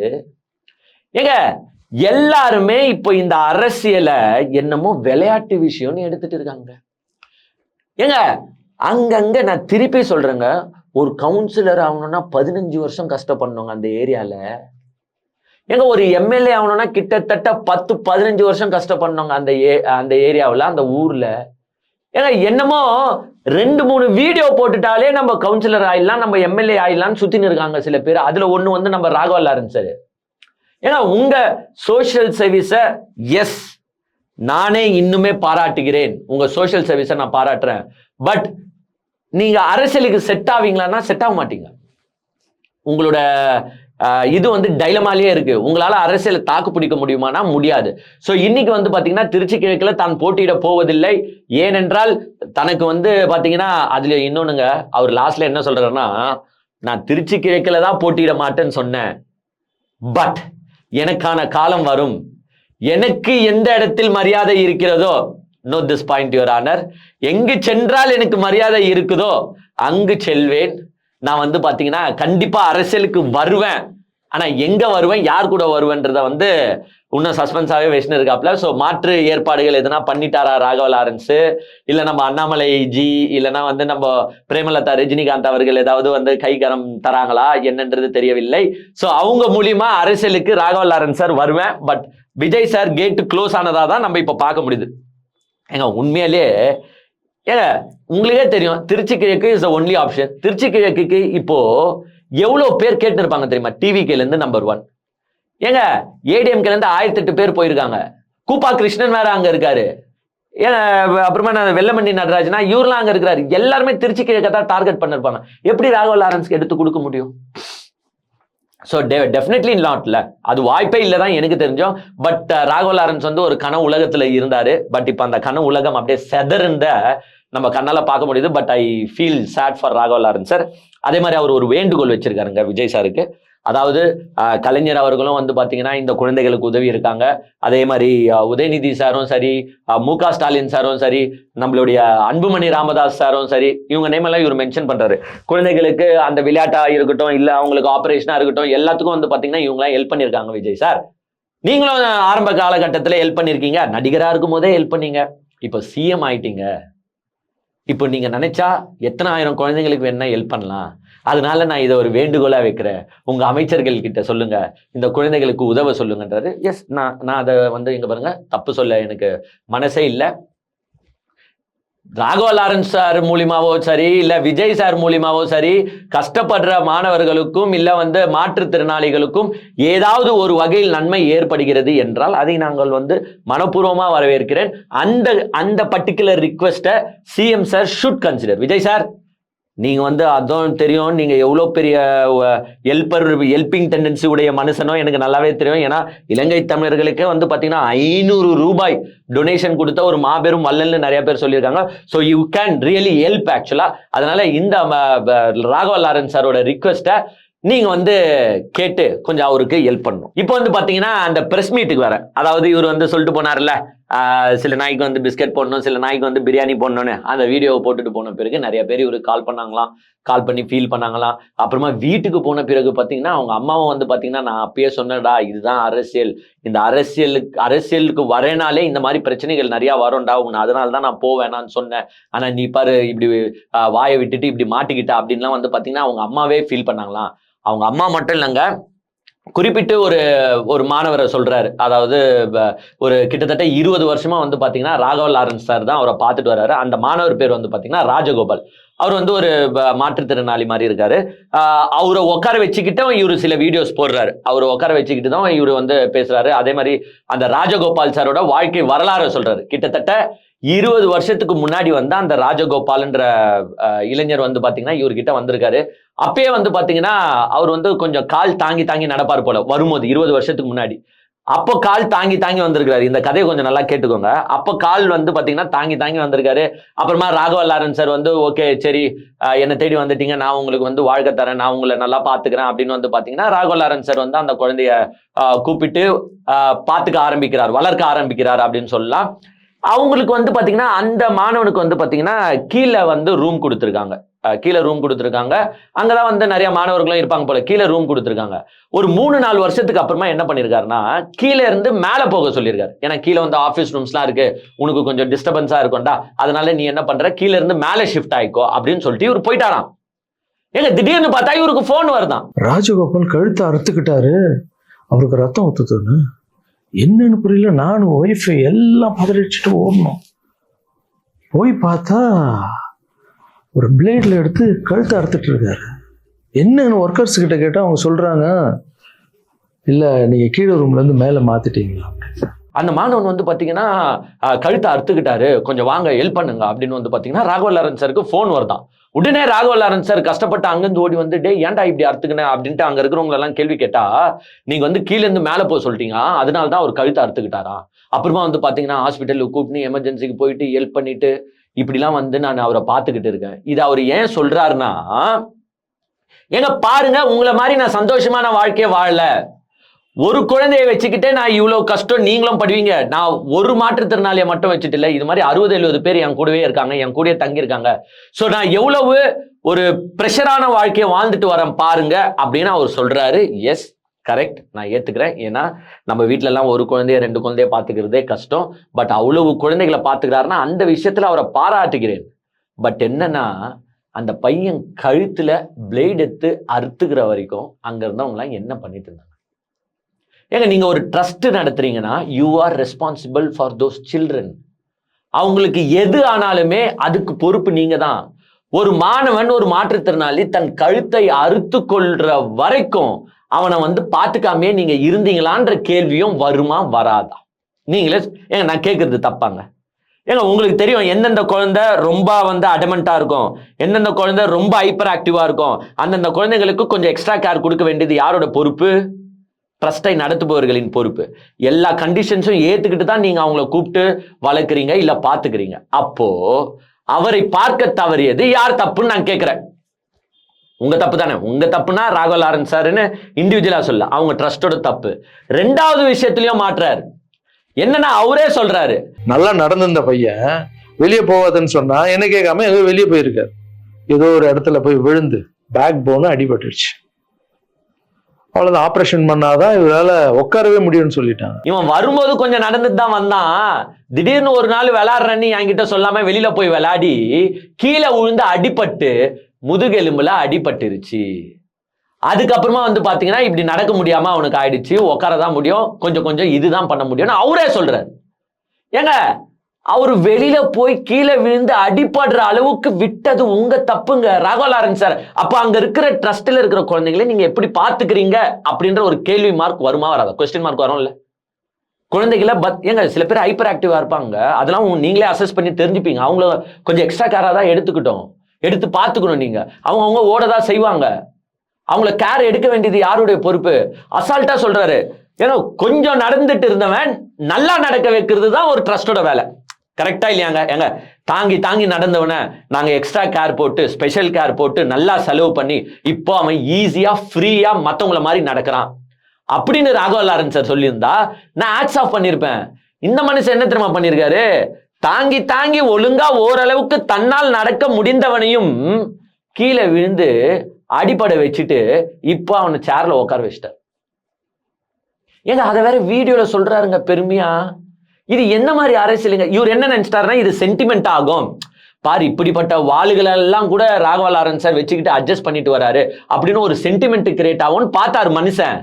ஏங்க எல்லாருமே இப்போ இந்த அரசியலை என்னமோ விளையாட்டு விஷயம்னு எடுத்துட்டு இருக்காங்க. ஏங்க அங்கங்க நான் திருப்பி சொல்றேங்க, ஒரு கவுன்சிலர் ஆகணும்னா 15 வருஷம் கஷ்டப்படணுங்க அந்த ஏரியால. ஏங்க ஒரு எம்எல்ஏ ஆகணும்னா கிட்டத்தட்ட 10-15 வருஷம் கஷ்டப்படணுங்க அந்த ஏரியாவில், அந்த ஊர்ல. ஏங்க என்னமோ 2-3 வீடியோ போட்டுட்டாலே நம்ம கவுன்சிலர் ஆயிடலாம், நம்ம எம்எல்ஏ ஆயிடலாம்னு சுத்தின்னு இருக்காங்க சில பேர். அதுல ஒண்ணு நம்ம ராகவ லாரன்ஸ் சார். ஏன்னா உங்க சோசியல் சர்வீஸை எஸ் நானே இன்னுமே பாராட்டுகிறேன், உங்க சோசியல் சர்வீஸை நான் பாராட்டுறேன். பட் நீங்க அரசியலுக்கு செட் ஆவீங்களான்னா செட் ஆக மாட்டீங்க. உங்களோட இது டைலமாலேயே இருக்கு. உங்களால அரசியலை தாக்கு பிடிக்க முடியுமானா முடியாது. ஸோ இன்னைக்கு பாத்தீங்கன்னா திருச்சி கிழக்குல தான் போட்டியிட போவதில்லை. ஏனென்றால் தனக்கு பாத்தீங்கன்னா அதுல இன்னொன்னுங்க, அவர் லாஸ்ட்ல என்ன சொல்றாருன்னா, நான் திருச்சி கிழக்குல தான் போட்டியிட மாட்டேன்னு சொன்னேன், பட் எனக்கான காலம் வரும், எனக்கு எந்த இடத்தில் மரியாதை இருக்கிறதோ, note this point your honour, எங்கு சென்றால் எனக்கு மரியாதை இருக்குதோ அங்கு செல்வேன். நான் பாத்தீங்கன்னா கண்டிப்பா அரசியலுக்கு வருவேன். ஆனா எங்க வருவேன், யார் கூட வருவேன்றத இன்னும் சஸ்பென்ஸாவே வச்சுன்னு இருக்காப்ல. ஸோ மாற்று ஏற்பாடுகள் எதனா பண்ணிட்டாரா ராகவ லாரன்ஸ், இல்ல நம்ம அண்ணாமலை ஜி, இல்லைன்னா நம்ம பிரேமலதா ரஜினிகாந்த் அவர்கள் ஏதாவது கைகரம் தராங்களா என்னன்றது தெரியவில்லை. ஸோ அவங்க மூலியமா அரசியலுக்கு ராகவ லாரன்ஸ் சார் வருவேன். பட் விஜய் சார் கேட்டு க்ளோஸ் ஆனதா தான் நம்ம இப்ப பார்க்க முடியுது. ஏங்க உண்மையிலே ஏங்க உங்களுக்கே தெரியும், திருச்சி கிழக்கு is the only option. Trichy கிழக்குக்கு இப்போ எவ்வளவு பேர் கேட்டு இருப்பாங்க தெரியுமா? டிவிகேல இருந்து நம்பர் 1. ஏங்க ஏடிஎம்கேல இருந்து 1008 பேர் போயிருக்காங்க. கூப்பா கிருஷ்ணன் வேற அங்க இருக்காரு. ஏங்க அப்புறமா வெள்ளமண்டி நடராஜனா இவரெல்லாம் அங்க இருக்கிறாரு. எல்லாருமே திருச்சி கிழக்க தான் டார்கெட் பண்ணிருப்பாங்க. எப்படி ராகவ லாரன்ஸ்க்கு எடுத்து கொடுக்க முடியும்? ஸோ டெஃபினெட்லி நாட்ல அது வாய்ப்பே இல்லைதான் எனக்கு தெரிஞ்சோம். பட் ராகவ லாரன்ஸ் ஒரு கனவு உலகத்துல இருந்தாரு. பட் இப்போ அந்த கனவு உலகம் அப்படியே செதர்ந்த நம்ம கண்ணால பார்க்க முடியுது. But I feel sad for Raghava Lawrence sir. அதே மாதிரி அவர் ஒரு வேண்டுகோள் வச்சிருக்காருங்க விஜய் சாருக்கு. அதாவது கலைஞர் அவர்களும் பாத்தீங்கன்னா இந்த குழந்தைகளுக்கு உதவி இருக்காங்க. அதே மாதிரி உதயநிதி சாரும் சரி, மு.க. ஸ்டாலின் சாரும் சரி, நம்மளுடைய அன்புமணி ராமதாஸ் சாரும் சரி, இவங்க நேம் எல்லாம் இவர் மென்ஷன் பண்றாரு. குழந்தைகளுக்கு அந்த விளையாட்டா இருக்கட்டும், இல்ல அவங்களுக்கு ஆபரேஷனா இருக்கட்டும், எல்லாத்துக்கும் பாத்தீங்கன்னா இவங்க எல்லாம் ஹெல்ப் பண்ணிருக்காங்க. விஜய் சார் நீங்களும் ஆரம்ப காலகட்டத்தில் ஹெல்ப் பண்ணிருக்கீங்க, நடிகரா இருக்கும் போதே ஹெல்ப் பண்ணீங்க, இப்போ சிஎம் ஆயிட்டீங்க. இப்போ நீங்க நினைச்சா எத்தனை ஆயிரம் குழந்தைங்களுக்கு வேணா ஹெல்ப் பண்ணலாம். அதனால நான் இதை ஒரு வேண்டுகோளா வைக்கிறேன், உங்க அமைச்சர்கள் கிட்ட சொல்லுங்க, இந்த குழந்தைகளுக்கு உதவ சொல்லுங்கன்றாரு. எஸ், நான் அதை இங்க பாருங்க, தப்பு சொல்ல எனக்கு மனசே இல்லை. ராகவ லாரன்ஸ் சார் மூலியமாவோ சரி, இல்ல விஜய் சார் மூலியமாவோ சரி, கஷ்டப்படுற மாணவர்களுக்கும் இல்ல மாற்றுத்திறனாளிகளுக்கும் ஏதாவது ஒரு வகையில் நன்மை ஏற்படுகிறது என்றால் அதை நாங்கள் மனப்பூர்வமா வரவேற்கிறேன். அந்த பர்டிகுலர் ரிக்வெஸ்ட்டை CM sir should consider. Vijay sir நீங்க வந்து அதான் தெரியும், நீங்க எவ்வளவு பெரிய ஹெல்பிங் டெண்டன்சி உடைய மனுஷனோ எனக்கு நல்லாவே தெரியும். ஏன்னா இலங்கை தமிழர்களுக்கே வந்து பாத்தீங்கன்னா 500 ரூபாய் டொனேஷன் கொடுத்த ஒரு மாபெரும் வள்ளல்னு நிறைய பேர் சொல்லியிருக்காங்க. So you can really help ஆக்சுவலா. அதனால இந்த ராகவா லாரன்ஸ் சாரோட ரிக்வெஸ்ட்டை நீங்க வந்து கேட்டு கொஞ்சம் அவருக்கு ஹெல்ப் பண்ணணும். இப்போ வந்து பாத்தீங்கன்னா அந்த பிரஸ் மீட்டுக்கு வர, அதாவது இவர் வந்து சொல்லிட்டு போனார்ல, சில நாய்க்கு வந்து பிஸ்கட் போடணும், சில நாய்க்கு வந்து பிரியாணி போடணும்னு அந்த வீடியோவை போட்டுட்டு போன பிறகு நிறைய பேர் இவருக்கு கால் பண்ணாங்களாம், கால் பண்ணி ஃபீல் பண்ணாங்களாம். அப்புறமா வீட்டுக்கு போன பிறகு பார்த்தீங்கன்னா அவங்க அம்மாவும் வந்து பார்த்தீங்கன்னா, நான் அப்பயே சொன்னேன்டா இதுதான் அரசியல், இந்த அரசியலுக்கு வரேனாலே இந்த மாதிரி பிரச்சனைகள் நிறையா வரும்டா, உன்னை அதனால தான் நான் போவேனான்னு சொன்னேன். ஆனால் நீ பாரு இப்படி வாயை விட்டுட்டு இப்படி மாட்டிக்கிட்டா அப்படின்லாம் வந்து பார்த்தீங்கன்னா அவங்க அம்மாவே ஃபீல் பண்ணாங்களாம். அவங்க அம்மா மட்டும் இல்லைங்க, குறிப்பிட்டு ஒரு மாணவரை சொல்றாரு. அதாவது ஒரு கிட்டத்தட்ட 20 வருஷமா வந்து பாத்தீங்கன்னா ராகவா லாரன்ஸ் சார் தான் அவரை பார்த்துட்டு வர்றாரு. அந்த மாணவர் பேர் வந்து பாத்தீங்கன்னா ராஜகோபால். அவர் வந்து ஒரு மாற்றுத்திறனாளி மாதிரி இருக்காரு. அவரை உட்கார வச்சுக்கிட்டும் இவரு சில வீடியோஸ் போடுறாரு. அவரை உட்கார வச்சுக்கிட்டு தான் இவரு வந்து பேசுறாரு. அதே மாதிரி அந்த ராஜகோபால் சாரோட வாழ்க்கை வரலாறு சொல்றாரு. கிட்டத்தட்ட 20 வருஷத்துக்கு முன்னாடி வந்து அந்த ராஜகோபால்ன்ற இளைஞர் வந்து பாத்தீங்கன்னா இவர்கிட்ட வந்திருக்காரு. அப்பயே வந்து பாத்தீங்கன்னா அவர் வந்து கொஞ்சம் கால் தாங்கி தாங்கி நடப்பார் போல வரும்போது 20 வருஷத்துக்கு முன்னாடி. அப்போ கால் தாங்கி தாங்கி வந்திருக்காரு. இந்த கதையை கொஞ்சம் நல்லா கேட்டுக்கோங்க. அப்போ கால் வந்து பாத்தீங்கன்னா தாங்கி தாங்கி வந்திருக்காரு. அப்புறமா ராகவா லாரன்ஸ் சார் வந்து ஓகே சரி என்னை தேடி வந்துட்டீங்க, நான் உங்களுக்கு வந்து வாழ்க்கை தரேன், நான் உங்களை நல்லா பாத்துக்கிறேன் அப்படின்னு வந்து பாத்தீங்கன்னா ராகவா லாரன்ஸ் சார் வந்து அந்த குழந்தைய கூப்பிட்டு பாத்துக்க ஆரம்பிக்கிறார், வளர்க்க ஆரம்பிக்கிறார் அப்படின்னு சொல்லலாம். அவங்களுக்கு வந்து பாத்தீங்கன்னா அந்த மாணவனுக்கு வந்து பாத்தீங்கன்னா கீழே வந்து ரூம் கொடுத்துருக்காங்க. கீழே ரூம் கொடுத்துருக்காங்க. அங்கதான் வந்து நிறைய மாணவர்களும் இருப்பாங்க போல. கீழே ரூம் கொடுத்துருக்காங்க. ஒரு 3-4 வருஷத்துக்கு அப்புறமா என்ன பண்ணிருக்காருன்னா கீழே இருந்து மேல போக சொல்லியிருக்காரு. ஏன்னா கீழே வந்து ஆபீஸ் ரூம்ஸ்லாம் இருக்கு, உனக்கு கொஞ்சம் டிஸ்டர்பன்ஸா இருக்கும்டா, அதனால நீ என்ன பண்ற கீழே இருந்து மேல ஷிஃப்ட் ஆயிக்கோ அப்படின்னு சொல்லிட்டு இவர் போயிட்டாராம். ஏங்க திடீர்னு பார்த்தா இவருக்கு போன் வருதான். ராஜகோபால் கழுத்தை அறுத்துக்கிட்டாரு, அவருக்கு ரத்தம் ஊத்துதுன்னு என்னன்னு புரியல. நானும் ஒய்ஃபை எல்லாம் பதறிச்சுட்டு ஓடணும். போய் பார்த்தா ஒரு பிளேட்ல எடுத்து கழுத்தை அறுத்துட்டு இருக்காரு. என்னன்னு ஒர்க்கர்ஸ் கிட்ட கேட்டா அவங்க சொல்றாங்க, இல்ல நீங்க கீழே ரூம்ல இருந்து மேல மாத்திட்டீங்களா. அந்த மாணவன் வந்து பாத்தீங்கன்னா கழுத்தை அறுத்துக்கிட்டாரு, கொஞ்சம் வாங்க ஹெல்ப் பண்ணுங்க அப்படின்னு வந்து பாத்தீங்கன்னா ராகவா லாரன்ஸ் சாருக்கு போன் வருதான். உடனே ராகவா லாரன்ஸ் சார் கஷ்டப்பட்டு அங்கிருந்து ஓடி வந்து டே ஏன்டா இப்படி அறுத்துக்கினேன் அப்படின்ட்டு அங்க இருக்கிறவங்க எல்லாம் கேள்வி கேட்டா, நீங்க வந்து கீழே இருந்து மேல போக சொல்லிட்டீங்க, அதனாலதான் அவர் கழுத்தை அறுத்துக்கிட்டாரா. அப்புறமா வந்து பாத்தீங்கன்னா ஹாஸ்பிட்டலுக்கு கூப்பிட்டு எமர்ஜென்சிக்கு போயிட்டு ஹெல்ப் பண்ணிட்டு இப்படிலாம் வந்து நான் அவரை பார்த்துக்கிட்டு இருக்கேன். இது அவர் ஏன் சொல்றாருன்னா, ஏங்க பாருங்க உங்களை மாதிரி நான் சந்தோஷமான வாழ்க்கையை வாழல, ஒரு குழந்தைய வச்சுக்கிட்டே நான் இவ்வளவு கஷ்டம் நீங்களும் படுவீங்க. நான் ஒரு மாற்றுத்திறனாளியை மட்டும் வச்சுட்டு இல்லை, இது மாதிரி 60-70 பேர் என் கூடவே இருக்காங்க, என் கூடவே தங்கி இருக்காங்க. ஸோ நான் எவ்வளவு ஒரு ப்ரெஷரான வாழ்க்கையை வாழ்ந்துட்டு வரேன் பாருங்க அப்படின்னு அவர் சொல்றாரு. எஸ் கரெக்ட், நான் ஏத்துக்கிறேன். ஏன்னா நம்ம வீட்டுல எல்லாம் ஒரு குழந்தைய 2 குழந்தைய பாத்துக்கிறதே கஷ்டம். பட் அவ்வளவு குழந்தைகளை பாத்துக்கிறாருன்னா அந்த விஷயத்துல அவரை பாராட்டுகிறேன். பட் என்னன்னா அந்த பையன் கழுத்துல பிளேட் எடுத்து அறுத்துக்கிற வரைக்கும் அங்க இருந்தவங்க எல்லாம் என்ன பண்ணிட்டு இருந்தாங்க. ஏங்க நீங்க ஒரு ட்ரஸ்ட் நடத்துறீங்கன்னா you are responsible for those children. அவங்களுக்கு எது ஆனாலுமே அதுக்கு பொறுப்பு நீங்க தான். ஒரு மாணவன் ஒரு மாற்றுத்திறனாளி தன் கழுத்தை அறுத்து கொள்ற வரைக்கும் அவனை வந்து பார்த்துக்காமே நீங்க இருந்தீங்களான்ற கேள்வியும் வருமா வராதா? நீங்களே ஏங்க நான் கேட்கறது தப்பாங்க? ஏங்க உங்களுக்கு தெரியும் எந்தெந்த குழந்தை ரொம்ப வந்து அடமெண்டா இருக்கும், எந்தெந்த குழந்தை ரொம்ப ஹைப்பர் ஆக்டிவா இருக்கும். அந்தந்த குழந்தைங்களுக்கு கொஞ்சம் எக்ஸ்ட்ரா கேர் கொடுக்க வேண்டியது யாரோட பொறுப்பு? ட்ரஸ்டை நடத்துபவர்களின் பொறுப்பு. எல்லா கண்டிஷன்ஸும் ஏத்துக்கிட்டு தான் நீங்க அவங்கள கூப்பிட்டு வளர்க்குறீங்க இல்ல பாத்துக்கிறீங்க. அப்போ அவரை பார்க்க தவறியது யார் தப்புன்னு நான் கேட்கிறேன். உங்க தப்பு தானே. உங்க தப்புனா ராகவா லாரன்ஸ் சார்னு இண்டிவிஜுவலா சொல்ல, அவங்க ட்ரஸ்டோட தப்பு. 2வது விஷயத்திலயும் மாற்றாரு. என்னன்னா அவரே சொல்றாரு, நல்லா நடந்திருந்த பையன் வெளியே போவாதுன்னு சொன்னா என்ன கேட்காம ஏதோ வெளியே போயிருக்காரு. ஏதோ ஒரு இடத்துல போய் விழுந்து பேக் போன் அடிபட்டுருச்சு. அவ்வளவுதான், ஆபரேஷன் பண்ணாதான் இவரால உட்காரவே முடியும்னு சொல்லிட்டாங்க. இவன் வரும்போது கொஞ்சம் நடந்துட்டு தான் வந்தான். திடீர்னு ஒரு நாள் விளையாடுறேன்னு என்கிட்ட சொல்லாம வெளியில போய் விளையாடி கீழே விழுந்து அடிபட்டு முதுகெலும்புல அடிபட்டுருச்சு. அதுக்கப்புறமா வந்து பாத்தீங்கன்னா இப்படி நடக்க முடியாம அவனுக்கு ஆயிடுச்சு, உட்காரதான் முடியும், கொஞ்சம் கொஞ்சம் இதுதான் பண்ண முடியும்னு அவரே சொல்றாரு. ஏங்க அவரு வெளியில போய் கீழே விழுந்து அடிபடுற அளவுக்கு விட்டது உங்க தப்புங்க ராகவா லாரன்ஸ் சார். அப்ப அங்க இருக்கிற ட்ரஸ்ட்ல இருக்கிற குழந்தைங்களை நீங்க எப்படி பாத்துக்கிறீங்க அப்படின்ற ஒரு கேள்வி மார்க் வருமா வராதா? கொஸ்டின் மார்க் வரும்ல. குழந்தைகளை ஏங்க சில பேர் ஹைப்பர் ஆக்டிவா இருப்பாங்க, அதெல்லாம் நீங்களே அசஸ் பண்ணி தெரிஞ்சுப்பீங்க. அவங்கள கொஞ்சம் எக்ஸ்ட்ரா கேரா தான் எடுத்துக்கிட்டோம். எடுத்து பார்த்துக்கணும். நீங்க அவங்க ஓடதான் செய்வாங்க. அவங்கள கேர் எடுக்க வேண்டியது யாருடைய பொறுப்பு? அசால்ட்டா சொல்றாரு. ஏன்னா கொஞ்சம் நடந்துட்டு இருந்தவன் நல்லா நடக்க வைக்கிறது தான் ஒரு ட்ரஸ்டோட வேலை. கரெக்டா இல்லையாங்க? ஏங்க தாங்கி தாங்கி நடந்தவன நாங்க எக்ஸ்ட்ரா கேர் போட்டு ஸ்பெஷல் கேர் போட்டு நல்லா செலவு பண்ணி இப்போ அவன் ஈஸியா ஃப்ரீயா மத்தவங்கள மாதிரி நடக்கிறான் அப்படின்னு ராகவா லாரன்ஸ் சார் சொல்லியிருந்தா நான் ஆட்ஸ் ஆஃப் பண்ணியிருப்பேன். இந்த மனுஷன் என்ன தெரியுமா பண்ணியிருக்காரு? தாங்கி தாங்கி ஒழுங்கா ஓரளவுக்கு தன்னால் நடக்க முடிந்தவனையும் கீழே விழுந்து அடிப்படை வச்சுட்டு இப்போ அவனை சேர்ல உட்கார வச்சிட்டார். ஏங்க அதை வேற வீடியோல சொல்றாருங்க பெருமையா. இது என்ன மாதிரி அரசியலுங்க? இவர் என்ன நினைச்சிட்டாருன்னா இது சென்டிமெண்ட் ஆகும் பாரு, இப்படிப்பட்ட வாளுகளை எல்லாம் கூட ராகவா லாரன்ஸ் சார் வச்சுக்கிட்டு அட்ஜஸ்ட் பண்ணிட்டு வராரு அப்படின்னு ஒரு சென்டிமெண்ட் கிரியேட் ஆகும்னு பார்த்தாரு மனுஷன்.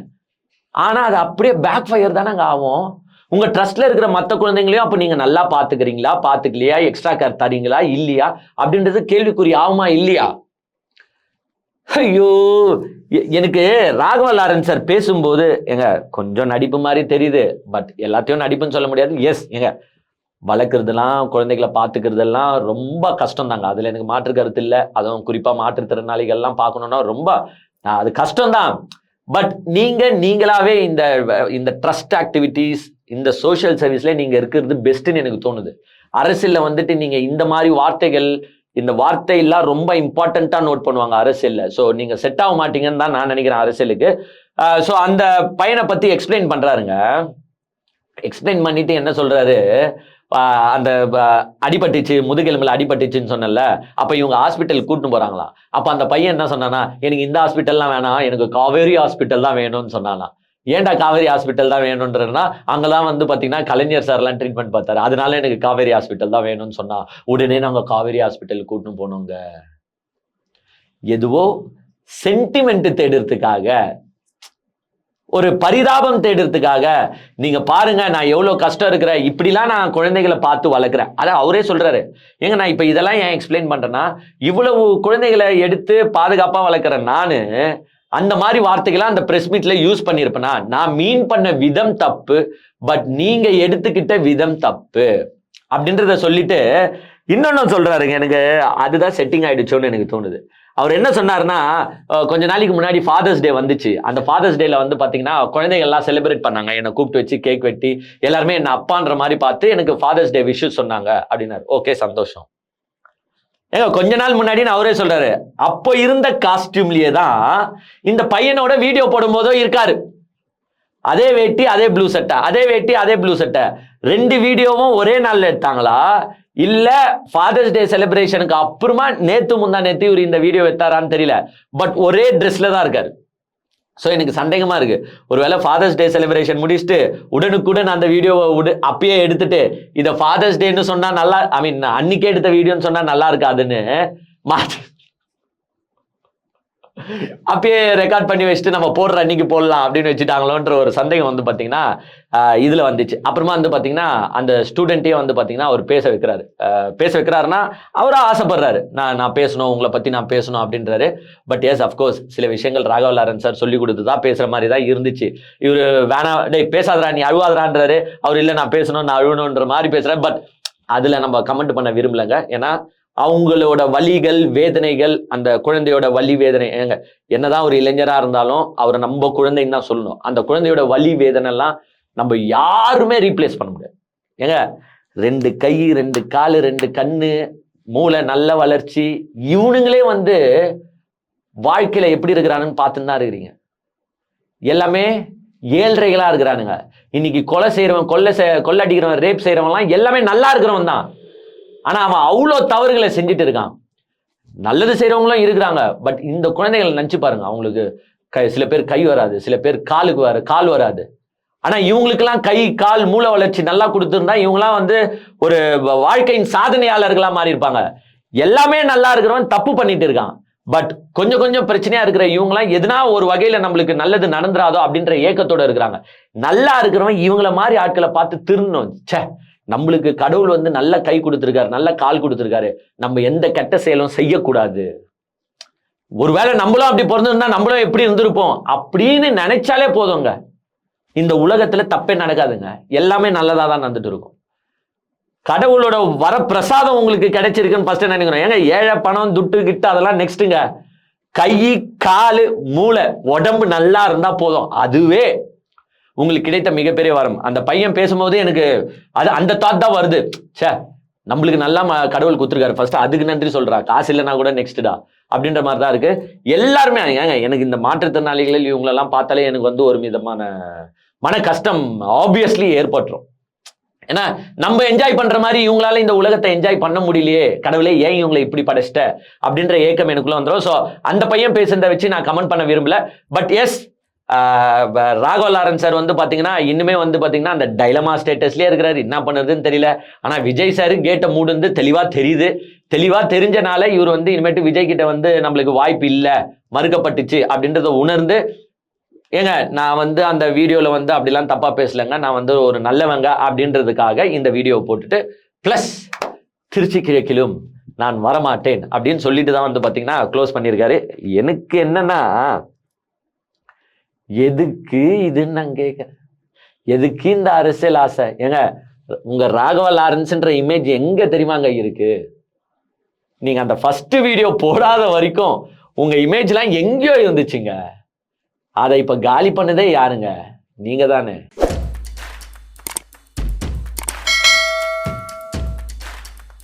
ஆனா அது அப்படியே பேக் ஃபயர் தானே ஆகும். உங்க ட்ரஸ்ட்ல இருக்கிற மற்ற குழந்தைங்களையும் அப்ப நீங்க நல்லா பாத்துக்கிறீங்களா, பாத்துக்கலையா, எக்ஸ்ட்ரா கேர் தரீங்களா இல்லையா அப்படின்றது கேள்விக்குறி ஆகுமா இல்லையா? ஐயோ, எனக்கு ராகவா லாரன்ஸ் சார் பேசும்போது எங்க கொஞ்சம் நடிப்பு மாதிரி தெரியுது. பட் எல்லாத்தையும் நடிப்புன்னு சொல்ல முடியாது. எஸ், எங்க வளர்க்குறதுலாம் குழந்தைகளை பார்த்துக்கிறதெல்லாம் ரொம்ப கஷ்டம் தாங்க. அதுல எனக்கு மாற்று கருத்து இல்லை. அதுவும் குறிப்பா மாற்றுத்திறனாளிகள்லாம் பார்க்கணும்னா ரொம்ப அது கஷ்டம்தான். பட் நீங்களாவே இந்த ட்ரஸ்ட் ஆக்டிவிட்டீஸ், இந்த சோஷியல் சர்வீஸ்ல நீங்க இருக்கிறது பெஸ்ட்னு எனக்கு தோணுது. அரசியல்ல வந்துட்டு நீங்க இந்த மாதிரி வார்த்தைகள், இந்த வார்த்தையெல்லாம் ரொம்ப இம்பார்ட்டண்டா நோட் பண்ணுவாங்க அரசியல்ல. ஸோ நீங்க செட் ஆக மாட்டீங்கன்னு தான் நான் நினைக்கிறேன் அரசியலுக்கு. ஸோ அந்த பையனை பத்தி எக்ஸ்பிளைன் பண்றாருங்க. எக்ஸ்பிளைன் பண்ணிட்டு என்ன சொல்றாரு, அந்த அடிபட்டுச்சு, முதுகெலும்புல அடிபட்டுச்சுன்னு சொன்னல, அப்ப இவங்க ஹாஸ்பிட்டல் கூட்டிட்டு போறாங்களாம். அப்ப அந்த பையன் என்ன சொன்னானா, எனக்கு இந்த ஹாஸ்பிட்டல்லாம் வேணாம், எனக்கு காவேரி ஹாஸ்பிட்டல் தான் வேணும்னு சொன்னானா. ஏன்டா காவேரி ஹாஸ்பிட்டல் தான் வேணும்ன்றதுனா, அங்கெல்லாம் வந்து பாத்தீங்கன்னா கலைஞர் சார்லாம் ட்ரீட்மெண்ட் பார்த்தாரு, அதனால எனக்கு காவேரி ஹாஸ்பிட்டல் தான் வேணும்னு சொன்னா உடனே நாங்க காவேரி ஹாஸ்பிட்டல் கூட்டிட்டு போனோங்க. எதுவோ சென்டிமெண்ட் தேடுறதுக்காக, ஒரு பரிதாபம் தேடுறதுக்காக. நீங்க பாருங்க நான் எவ்வளவு கஷ்டம் இருக்கிறேன், இப்படிலாம் நான் குழந்தைகளை பார்த்து வளர்க்குறேன். அதான் அவரே சொல்றாரு. ஏங்க நான் இப்ப இதெல்லாம் ஏன் எக்ஸ்பிளைன் பண்றேன்னா, இவ்வளவு குழந்தைகளை எடுத்து பாதுகாப்பா வளர்க்குறேன் நானு, அந்த மாதிரி வார்த்தைகளை அந்த பிரஸ் மீட்ல யூஸ் பண்ணிருப்பேனா? நான் மீன் பண்ண விதம் தப்பு, பட் நீங்க எடுத்துக்கிட்ட விதம் தப்பு அப்படின்றத சொல்லிட்டு இன்னொன்னு சொல்றாருங்க. எனக்கு அதுதான் செட்டிங் ஆயிடுச்சோன்னு எனக்கு தோணுது. அவர் என்ன சொன்னாருன்னா, கொஞ்ச நாளைக்கு முன்னாடி ஃபாதர்ஸ் டே வந்துச்சு. அந்த ஃபாதர்ஸ் டேல வந்து பாத்தீங்கன்னா குழந்தைகள் எல்லாம் செலிப்ரேட் பண்ணாங்க. என்னை கூப்பிட்டு வச்சு கேக் வெட்டி எல்லாருமே என்ன அப்பான்ற மாதிரி பார்த்து எனக்கு ஃபாதர்ஸ் டே விஷஸ் சொன்னாங்க அப்படின்னாரு. ஓகே, சந்தோஷம். ஏங்க கொஞ்ச நாள் முன்னாடி அவரே சொல்றாரு, அப்போ இருந்த காஸ்டியூம்லயே தான் இந்த பையனோட வீடியோ போடும் போதோ இருக்காரு. அதே வேட்டி அதே ப்ளூ சட்டை, அதே வேட்டி அதே ப்ளூ சட்டை. 2 வீடியோவும் ஒரே நாள்ல எடுத்தாங்களா, இல்ல ஃபாதர்ஸ் டே செலிப்ரேஷனுக்கு அப்புறமா முந்தா நேத்து இவர் இந்த வீடியோ எடுத்தாரான்னு தெரியல. பட் ஒரே ட்ரெஸ்ல தான் இருக்காரு. ஸோ எனக்கு சந்தேகமா இருக்கு, ஒருவேளை ஃபாதர்ஸ் டே செலிப்ரேஷன் முடிச்சுட்டு உடனுக்குடன் அந்த வீடியோவை அப்பயே எடுத்துட்டு இதை ஃபாதர்ஸ் டேன்னு சொன்னா நல்லா, ஐ மீன் அன்னைக்கே எடுத்த வீடியோன்னு சொன்னா நல்லா இருக்காதுன்னு மாத்து அப்பயே ரெக்கார்ட் பண்ணி வச்சுட்டு நம்ம போடுற அன்னைக்கு போடலாம் அப்படின்னு வச்சுட்டாங்களோன்ற ஒரு சந்தேகம் வந்து பாத்தீங்கன்னா இதுல வந்துச்சு. அப்புறமா வந்து பாத்தீங்கன்னா அந்த ஸ்டூடெண்ட்டே வந்து பாத்தீங்கன்னா அவர் பேச வைக்கிறாருன்னா அவரா ஆசைப்படுறாரு, நான் பேசணும், உங்களை பத்தி நான் பேசணும் அப்படின்றாரு. பட் எஸ், அஃப்கோர்ஸ் சில விஷயங்கள் ராகவா லாரன்ஸ் சார் சொல்லி கொடுத்துதான் பேசுற மாதிரி தான் இருந்துச்சு. இவரு வேணா டேய் பேசாதரா, நீ அழுவாதரான்றாரு. அவர் இல்ல நான் பேசணும், நான் அழுவணுன்ற மாதிரி பேசுறாரு. பட் அதுல நம்ம கமெண்ட் பண்ண விரும்பலங்க. ஏன்னா அவங்களோட வலிகள் வேதனைகள், அந்த குழந்தையோட வலி வேதனை, ஏங்க என்னதான் ஒரு இளைஞரா இருந்தாலும் அவரை நம்ம குழந்தைன்னு தான் சொல்லணும். அந்த குழந்தையோட வலி வேதனை எல்லாம் நம்ம யாருமே ரீப்ளேஸ் பண்ண முடியாது. ஏங்க 2 கை 2 காலு 2 கண்ணு, மூளை நல்ல வளர்ச்சி, இவனுங்களே வந்து வாழ்க்கையில எப்படி இருக்கிறானுன்னு பார்த்துன்னு தான் இருக்கிறீங்க. எல்லாமே ஏழ்றைகளா இருக்கிறானுங்க. இன்னைக்கு கொலை செய்யறவன், கொள்ளடிக்கிறவன், ரேப் செய்யறவன்லாம் எல்லாமே நல்லா இருக்கிறவன் தான். ஆனா அவன் அவ்வளோ தவறுகளை செஞ்சுட்டு இருக்கான். நல்லது செய்யறவங்களும் இருக்கிறாங்க. பட் இந்த குழந்தைகளை நினைச்சு பாருங்க, அவங்களுக்கு சில பேர் கை வராது, சில பேர் கால் வராது. ஆனா இவங்களுக்கெல்லாம் கை கால் மூளை வளர்ச்சி நல்லா கொடுத்துருந்தா இவங்கெல்லாம் வந்து ஒரு வாழ்க்கையின் சாதனையாளர்களா மாறி இருப்பாங்க. எல்லாமே நல்லா இருக்கிறவன் தப்பு பண்ணிட்டு இருக்கான். பட் கொஞ்சம் கொஞ்சம் பிரச்சனையா இருக்கிற இவங்கெல்லாம் எதுனா ஒரு வகையில நம்மளுக்கு நல்லது நடந்துராதோ அப்படின்ற ஏக்கத்தோட இருக்கிறாங்க. நல்லா இருக்கிறவன் இவங்கள மாதிரி ஆட்களை பார்த்து திருந்தணும். சே, நம்மளுக்கு கடவுள் வந்து நல்ல கை கொடுத்திருக்காரு, நல்ல கால் கொடுத்திருக்காரு, நம்ம எந்த கெட்ட செயலும் செய்யக்கூடாது. ஒருவேளை நம்மளும் அப்படி பிறந்திருந்தா நம்மளும் எப்படி இருந்திருப்போம் அப்படின்னு நினைச்சாலே போதுங்க. இந்த உலகத்துல தப்பே நடக்காதுங்க, எல்லாமே நல்லதா தான் நடந்துட்டு இருக்கும். கடவுளோட வரப்பிரசாதம் உங்களுக்கு கிடைச்சிருக்குன்னு ஃபர்ஸ்ட் நினைக்கிறோம். ஏங்க ஏழை பணம் துட்டு கிட்டு அதெல்லாம் நெக்ஸ்ட்டுங்க. கை காலு மூளை உடம்பு நல்லா இருந்தா போதும், அதுவே உங்களுக்கு கிடைத்த மிகப்பெரிய வரம். அந்த பையன் பேசும்போது எனக்கு அது அந்த தாட் தான் வருது. சே நம்மளுக்கு நல்லா கடவுள் கொடுத்துருக்காரு, ஃபர்ஸ்ட் அதுக்கு நன்றி சொல்றா, காசு இல்லைன்னா கூட நெக்ஸ்ட்டா அப்படின்ற மாதிரி தான் இருக்கு எல்லாருமே. ஏங்க எனக்கு இந்த மாற்றுத்திறனாளிகள் இவங்களெல்லாம் பார்த்தாலே எனக்கு வந்து ஒரு விதமான மன கஷ்டம் ஆப்வியஸ்லி ஏற்பட்டுரும். ஏன்னா நம்ம என்ஜாய் பண்ற மாதிரி இவங்களால இந்த உலகத்தை என்ஜாய் பண்ண முடியலையே, கடவுளே ஏன் இவங்களை இப்படி படைச்சிட்ட அப்படின்ற ஏக்கம் எனக்குள்ள வந்துடும். ஸோ அந்த பையன் பேசுறதை வச்சு நான் கமெண்ட் பண்ண விரும்பல. But yes, Raghava Lawrence sir வந்து பாத்தீங்கன்னா இன்னுமே வந்து பாத்தீங்கன்னா அந்த டைலமா ஸ்டேட்டஸ்லயே இருக்கிறாரு, என்ன பண்ணுறதுன்னு தெரியல. ஆனா விஜய் சார் கேட்ட மூடு வந்து தெளிவா தெரியுது. தெளிவா தெரிஞ்சனால இவர் வந்து இனிமேட்டு விஜய் கிட்ட வந்து நம்மளுக்கு வாய்ப்பு இல்லை, மறுக்கப்பட்டுச்சு அப்படின்றத உணர்ந்து, ஏங்க நான் வந்து அந்த வீடியோல வந்து அப்படிலாம் தப்பா பேசலங்க, நான் வந்து ஒரு நல்லவங்க அப்படின்றதுக்காக இந்த வீடியோ போட்டுட்டு பிளஸ் திருச்சி கிழக்கிலும் நான் வரமாட்டேன் அப்படின்னு சொல்லிட்டு தான் வந்து பாத்தீங்கன்னா க்ளோஸ் பண்ணியிருக்காரு. எனக்கு என்னன்னா எதுக்கு இதுன்னு நான் கேட்கிறேன், எதுக்கு இந்த அரசியல் ஆசை? ஏங்க உங்க ராகவா லாரன்ஸ்ன்ற இமேஜ் எங்க தெரியுமாங்க இருக்கு? நீங்க அந்த ஃபர்ஸ்ட் வீடியோ போடாத வரைக்கும் உங்க இமேஜ்லாம் எங்கேயோ இருந்துச்சுங்க. அதை இப்ப காலி பண்ணதே யாருங்க? நீங்க தானே.